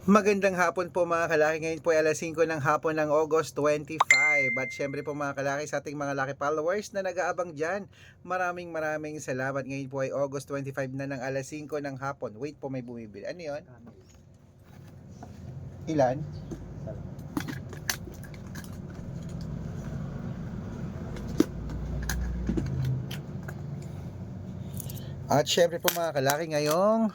Magandang hapon po mga kalaki. Ngayon po ay alas 5 ng hapon ng August 25. At syempre po mga kalaki sa ating mga laki followers na nag-aabang dyan. Maraming salamat. Ngayon po ay August 25 na ng alas 5 ng hapon. Wait po, may bumibili. Ano yun? Ilan? At syempre po mga kalaki ngayong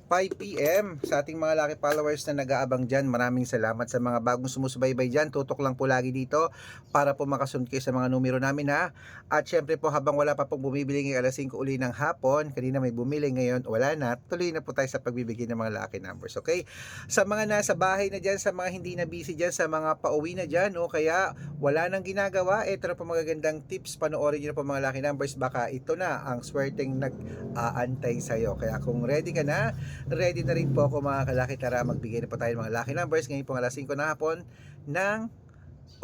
5 PM sa ating mga lucky followers na nag-aabang dyan. Maraming salamat sa mga bagong sumusubaybay dyan. Tutok lang po lagi dito para po makasunod kayo sa mga numero namin ha. At syempre po habang wala pa pong bumibili ngayong alas 5 uli ng hapon, kanina may bumili ngayon, wala na. Tuloy na po tayo sa pagbibigay ng mga lucky numbers, okay? Sa mga nasa bahay na dyan, sa mga hindi na busy dyan, sa mga pauwi na dyan, o kaya wala nang ginagawa, ito na po magagandang tips. Panoorin nyo na po mga lucky numbers. Baka ito na ang swerteng nag-aantay sa'yo. Kaya kung ready ka na, ready na rin po ako mga kalaki. Tara magbigay na po tayo ng mga lucky numbers ngayon pong alas 5 na hapon ng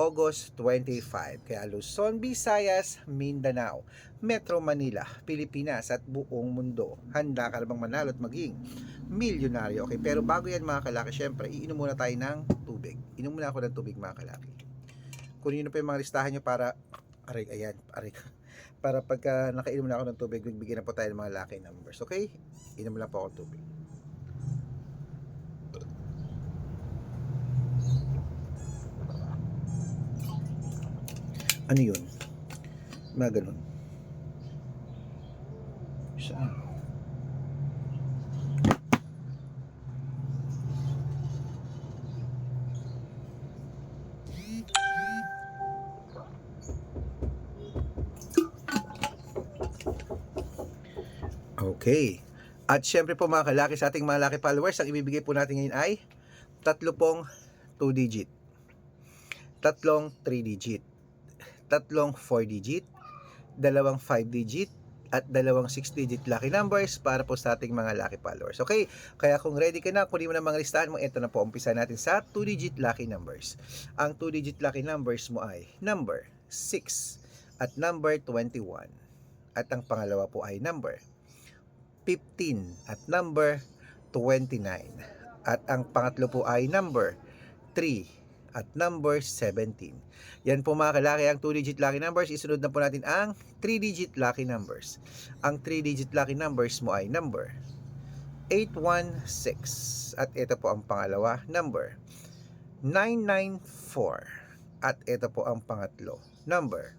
August 25. Kaya Luzon, Visayas, Mindanao, Metro Manila, Pilipinas at buong mundo, handa ka na bang manalo at maging milyonaryo? Okay, pero bago yan mga kalaki, syempre iinom muna tayo ng tubig. Inom muna ako ng tubig mga kalaki. Kunin nyo po yung mga listahan nyo para aray para pagka nakainom na ako ng tubig, bigyan na po tayo ng mga lucky numbers. Okay, inom lang po ako tubig. Ano yun? Mga ganun. Saan? Okay. At syempre po mga kalaki sa ating mga lucky followers, ang ibibigay po natin ngayon ay tatlo pong 2 digit, tatlong 3 digit, tatlong 4 digit, dalawang 5 digit, at dalawang 6 digit lucky numbers para po sa ating mga lucky followers. Okay? Kaya kung ready ka na, kunin mo na mga listahan mo. Ito na po, umpisa natin sa 2 digit lucky numbers. Ang 2 digit lucky numbers mo ay number 6 at number 21. At ang pangalawa po ay number 15 at number 29. At ang pangatlo po ay number 3 at number 17. Yan po mga kalaki ang 2-digit lucky numbers. Isunod na po natin ang 3-digit lucky numbers. Ang 3-digit lucky numbers mo ay number 816. At ito po ang pangalawa, number 994. At ito po ang pangatlo, number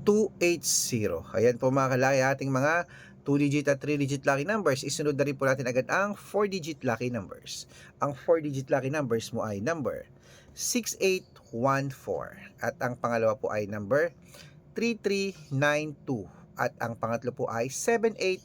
280. Ayan po mga kalaki ating mga 2-digit at 3-digit lucky numbers. Isunod na rin po natin agad ang 4-digit lucky numbers. Ang 4-digit lucky numbers mo ay number 6814. At ang pangalawa po ay number 3392. At ang pangatlo po ay 7820.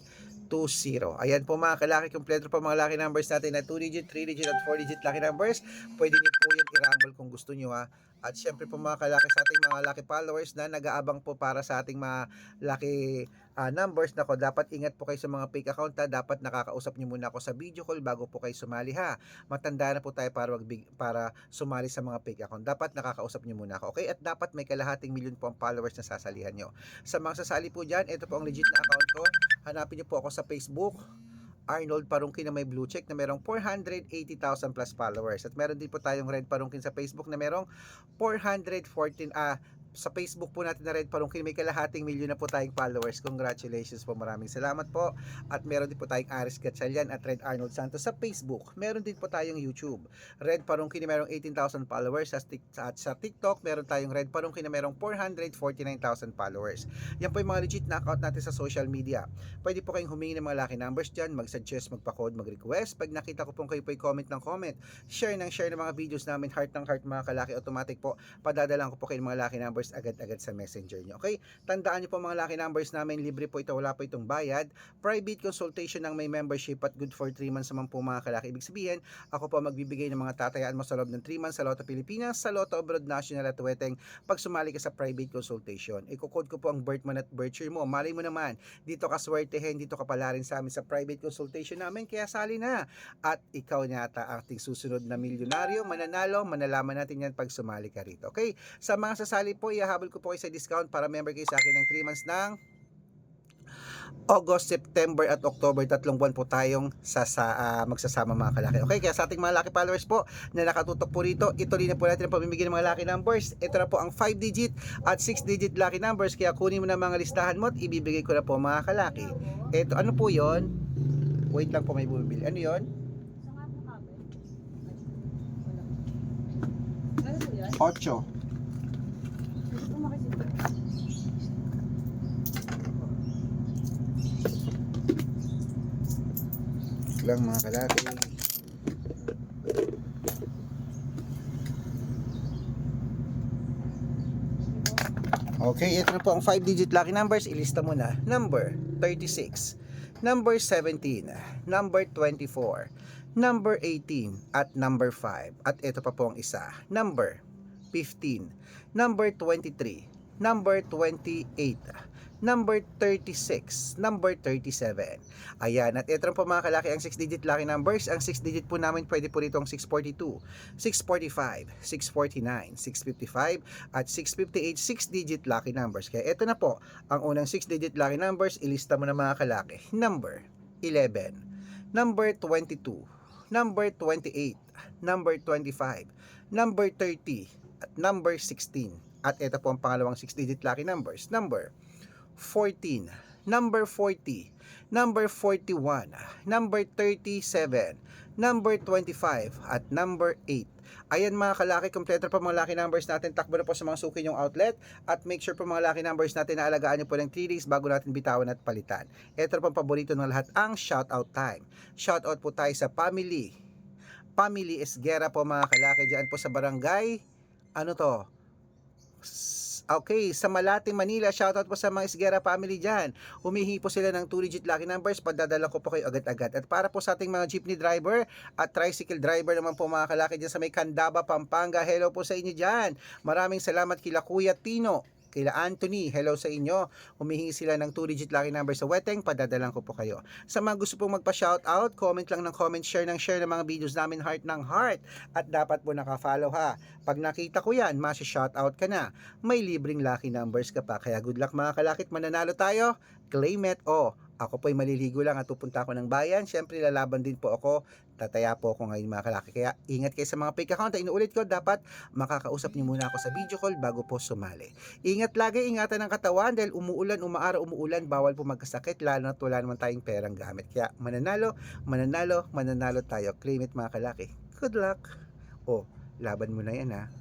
Ayan po mga kalaki, kompleto po mga lucky numbers natin na 2-digit, 3-digit at 4-digit lucky numbers. Pwede nyo po yan i-rumble kung gusto nyo ha. At syempre po mga kalaki sa ating mga lucky followers na nag-aabang po para sa ating mga lucky numbers, nako, dapat ingat po kayo sa mga fake account ha. Dapat nakakausap niyo muna ako sa video call bago po kayo sumali ha. Matanda na po tayo para sumali sa mga fake account. Dapat nakakausap niyo muna ako, okay? At dapat may kalahating milyon po ang followers na sasalihan nyo. Sa mga sasali po dyan, ito po ang legit na account ko. Hanapin niyo po ako sa Facebook, Arnold Parungkin na may blue check na merong 480,000 plus followers. At meron din po tayong Red Parungkin sa Facebook na merong 414 sa Facebook po natin na Red Parungkin, may kalahating milyon na po tayong followers. Congratulations po, maraming salamat po. At meron din po tayong Aris Gatchalian at Red Arnold Santos sa Facebook. Meron din po tayong YouTube, Red Parungkin na merong 18,000 followers. At sa TikTok, meron tayong Red Parungkin na merong 449,000 followers. Yan po yung mga legit na account natin sa social media. Pwede po kayong humingi ng mga lucky numbers dyan, mag-suggest, magpa-code, mag-request. Pag nakita ko pong kayo po comment ng comment, share ng mga videos namin, heart ng heart mga kalaki, automatic po padadalan ko po kayo ng mga lucky numbers agad-agad sa messenger nyo. Okay? Tandaan nyo po mga lucky numbers namin, libre po ito, wala po itong bayad. Private consultation ng may membership at good for 3 months naman po mga kalaki. Ibig sabihin, ako po magbibigay ng mga tatayaan mo sa loob ng 3 months sa Lotto Pilipinas, sa Lotto Abroad National at Weteng pag sumali ka sa private consultation. Iko-code ko po ang birth month at birth year mo. Malay mo naman, dito ka swertehin, dito ka pala rin sa amin sa private consultation namin, kaya sali na. At ikaw yata ang ating susunod na milyonaryo, mananalo, manalaman natin yan pag sumali ka rito. Okay? Sa mga sasali po, ihahabol ko po kayo sa discount para member kayo sa akin ng 3 months ng August, September at October, 3 buwan po tayong magsasama mga kalaki. Okay, kaya sa ating mga lucky followers po na nakatutok po rito, ituloy na po natin ang pamimigay ng mga lucky numbers. Ito na po ang 5-digit at 6-digit lucky numbers, kaya kunin mo na mga listahan mo at ibibigay ko na po mga kalaki. Ito, ano po yon? Wait lang po, may bumibili. Ano yon? 8. Lang mga kalaki. Okay, ito na po ang 5-digit lucky numbers. Ilista mo na. Number 36, number 17, number 24, number 18, at number 5. At ito pa po ang isa. Number 15, number 23, number 28, number 36, number 37. Ayan, at ito po mga kalaki ang 6-digit lucky numbers. Ang 6-digit po namin pwede po rito ang 642, 645, 649, 655, at 658 6-digit lucky numbers. Kaya ito na po ang unang 6-digit lucky numbers. Ilista mo na mga kalaki. Number 11, number 22, number 28, number 25, number 30, at number 16. At ito po ang pangalawang 6-digit lucky numbers. Number 14, number 40, number 41, number 37, number 25, at number 8. Ayan mga kalaki, kompleto pa mga lucky numbers natin. Takbo na po sa mga suki yung outlet at make sure po mga lucky numbers natin na alagaan nyo po ng 3 days bago natin bitawan at palitan. Ito po ang paborito ng lahat, ang shoutout time. Shoutout po tayo sa family Esguera po mga kalaki, dyan po sa barangay, ano to? Okay, sa Malate, Manila, shoutout po sa mga Esguera family dyan. Humihingi po sila ng 2-digit lucky numbers, padadala ko po kayo agad-agad. At para po sa ating mga jeepney driver at tricycle driver naman po mga kalaki dyan sa may Candaba, Pampanga, hello po sa inyo dyan. Maraming salamat kila Kuya Tino, kila Anthony, hello sa inyo. Humihingi sila ng 2-digit lucky number sa Weteng, padadalan ko po kayo. Sa mga gusto pong magpa-shoutout, comment lang ng comment, share ng mga videos namin, heart ng heart. At dapat po naka-follow ha. Pag nakita ko yan, masi-shoutout ka na. May libreng lucky numbers ka pa. Kaya good luck mga kalakit, mananalo tayo. Claim it. Ako po'y maliligo lang at pupunta ako ng bayan. Siyempre lalaban din po ako. Tataya po ako ngayon mga kalaki. Kaya ingat kayo sa mga fake account. Inuulit ko, dapat makakausap niyo muna ako sa video call bago po sumali. Ingat lagi, ingatan ng katawan dahil umuulan, umaaraw, umuulan, bawal po magkasakit lalo na't wala naman tayong perang gamit. Kaya mananalo tayo. Claim it mga kalaki. Good luck. Laban mo na yan ha.